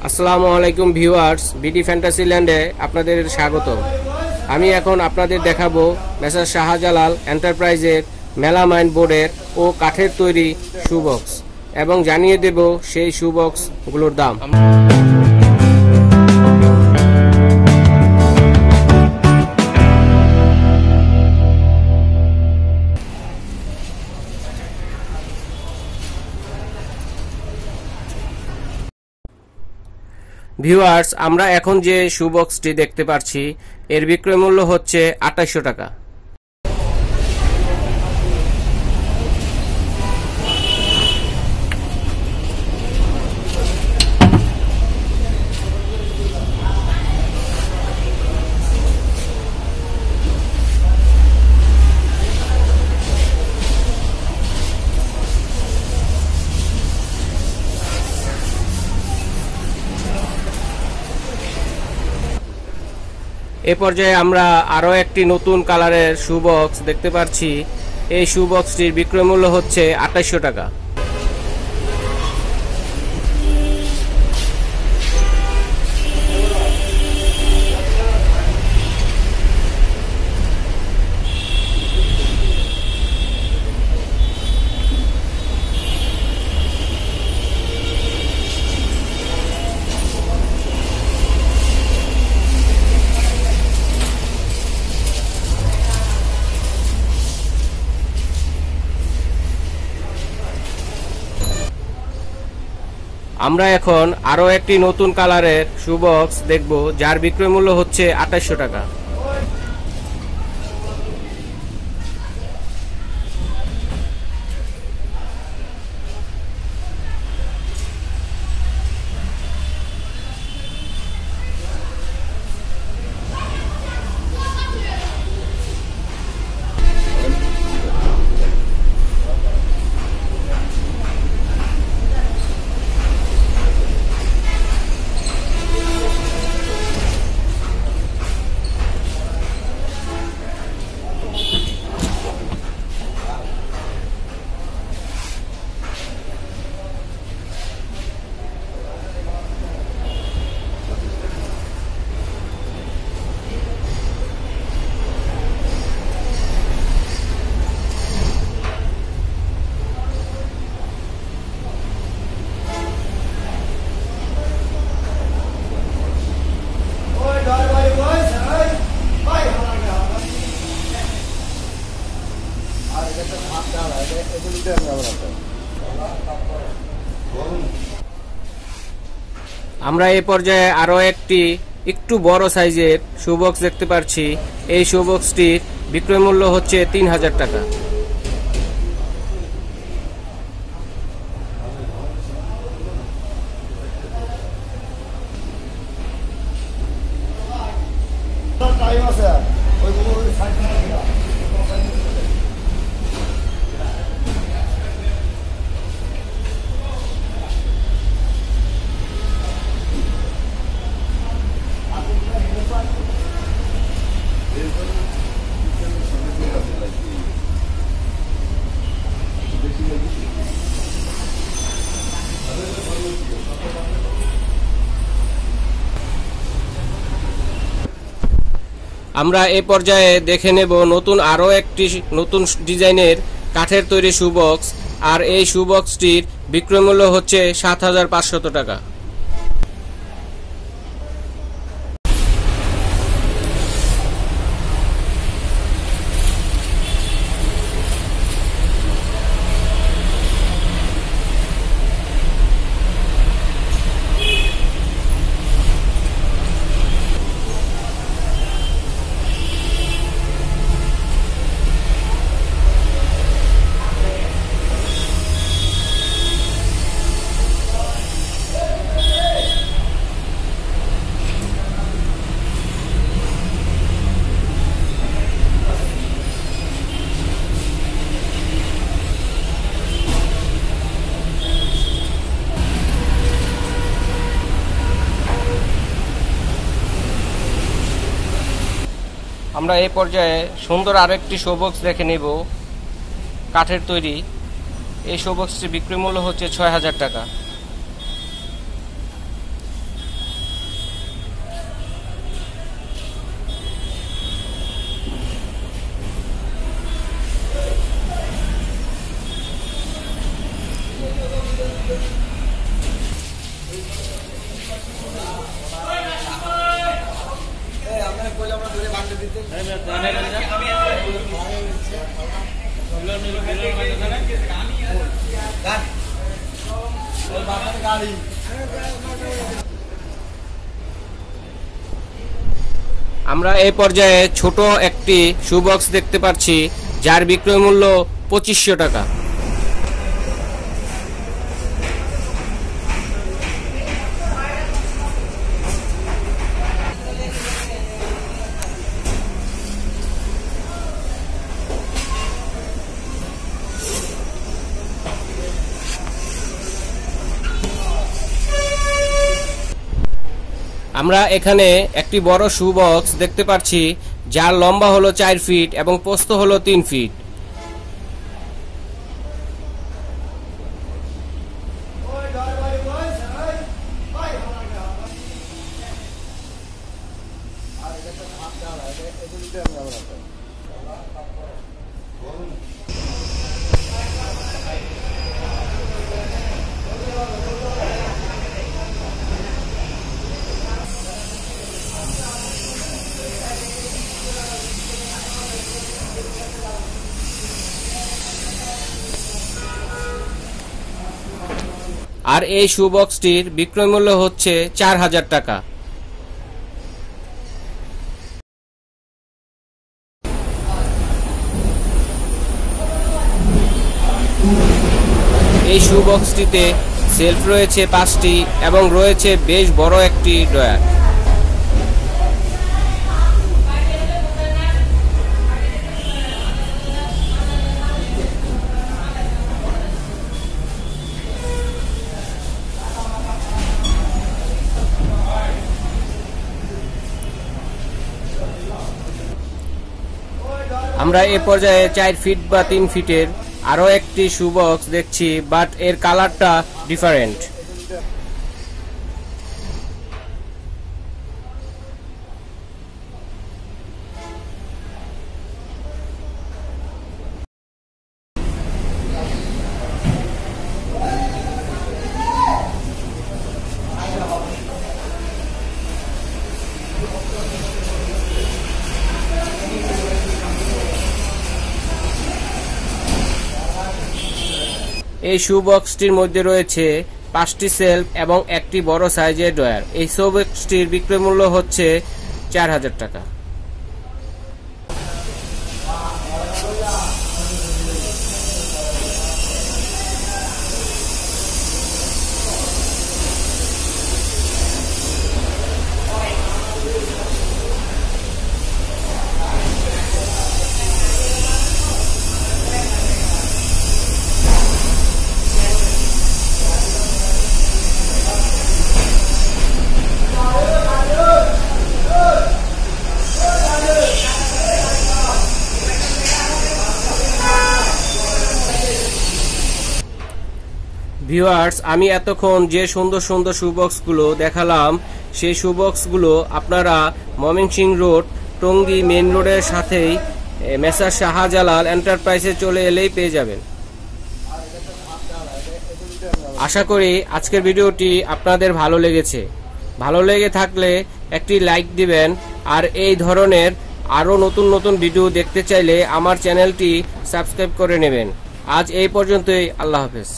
আসসালামু আলাইকুম viewers, BD fantasy ল্যান্ডে আপনাদের স্বাগত। আমি এখন আপনাদের দেখাবো মেসার শাহজালাল এন্টারপ্রাইজের মেলামাইন বোর্ডের ও কাঠের তৈরি শু বক্স এবং জানিয়ে দেব সেই শু বক্সগুলোর দাম। ভিউয়ার্স, আমরা এখন যে শু বক্সটি দেখতে পাচ্ছি এর বিক্রয় মূল্য হচ্ছে 2800 টাকা। এ পর্যায়ে আমরা আরও একটি নতুন কালারের শু বক্স দেখতে পাচ্ছি। এই শু বক্সটির বিক্রয় মূল্য হচ্ছে 2800 টাকা। আমরা এখন আরও একটি নতুন কালারের শু বক্স দেখব, যার বিক্রয় মূল্য হচ্ছে 2800 টাকা। আমরা এই পর্যায়ে আরও একটু বড় সাইজের শু বক্স দেখতে পাচ্ছি। এই শু বক্সটির বিক্রয় মূল্য হচ্ছে 3000 টাকা। আমরা এই পর্যায়ে দেখে নেব আরও একটি নতুন ডিজাইনের কাঠের তৈরি শু বক্স, আর এই শু বক্সটির বিক্রয় মূল্য হচ্ছে 7500 টাকা। আমরা এই পর্যায়ে সুন্দর আরেকটি শো বক্স দেখে নেব, কাঠের তৈরি। এই শো বক্সটির বিক্রয় মূল্য হচ্ছে 6000 টাকা। আমরা এই পর্যায়ে ছোট একটি শু বক্স দেখতে পাচ্ছি, যার বিক্রয় মূল্য 2500 টাকা। আমরা এখানে একটি বড় শু বক্স দেখতে পাচ্ছি, যার লম্বা হলো 4 ফিট এবং প্রস্থ হলো 3 ফিট। আর এই শু বক্সটির বিক্রয় মূল্য হচ্ছে 4000 টাকা। এই শু বক্সটিতে সেলফ রয়েছে 5টি এবং রয়েছে বেশ বড় একটি ড্রয়ার। আমরা এ পর্যায়ে 4 ফিট বা 3 ফিটের আরো একটি শু বক্স দেখছি, বাট এর কালারটা ডিফারেন্ট। এই শু বক্সটির মধ্যে রয়েছে 5টি সেলফ এবং একটি বড় সাইজের ড্রয়ার। এই শু বক্সটির বিক্রয় মূল্য হচ্ছে 4000 টাকা। ভিউয়ার্স, আমি এতক্ষণ যে সুন্দর সুন্দর শু বক্সগুলো দেখালাম, সেই শু বক্সগুলো আপনারা ময়মনসিংহ রোড টঙ্গী মেইন রোডের সাথেই মেসার্স শাহজালাল এন্টারপ্রাইজে চলে এলেই পেয়ে যাবেন। আশা করি আজকের ভিডিওটি আপনাদের ভালো লেগেছে। ভালো লেগে থাকলে একটি লাইক দিবেন, আর এই ধরনের আরও নতুন নতুন ভিডিও দেখতে চাইলে আমার চ্যানেলটি সাবস্ক্রাইব করে নেবেন। আজ এই পর্যন্তই, আল্লাহ হাফেজ।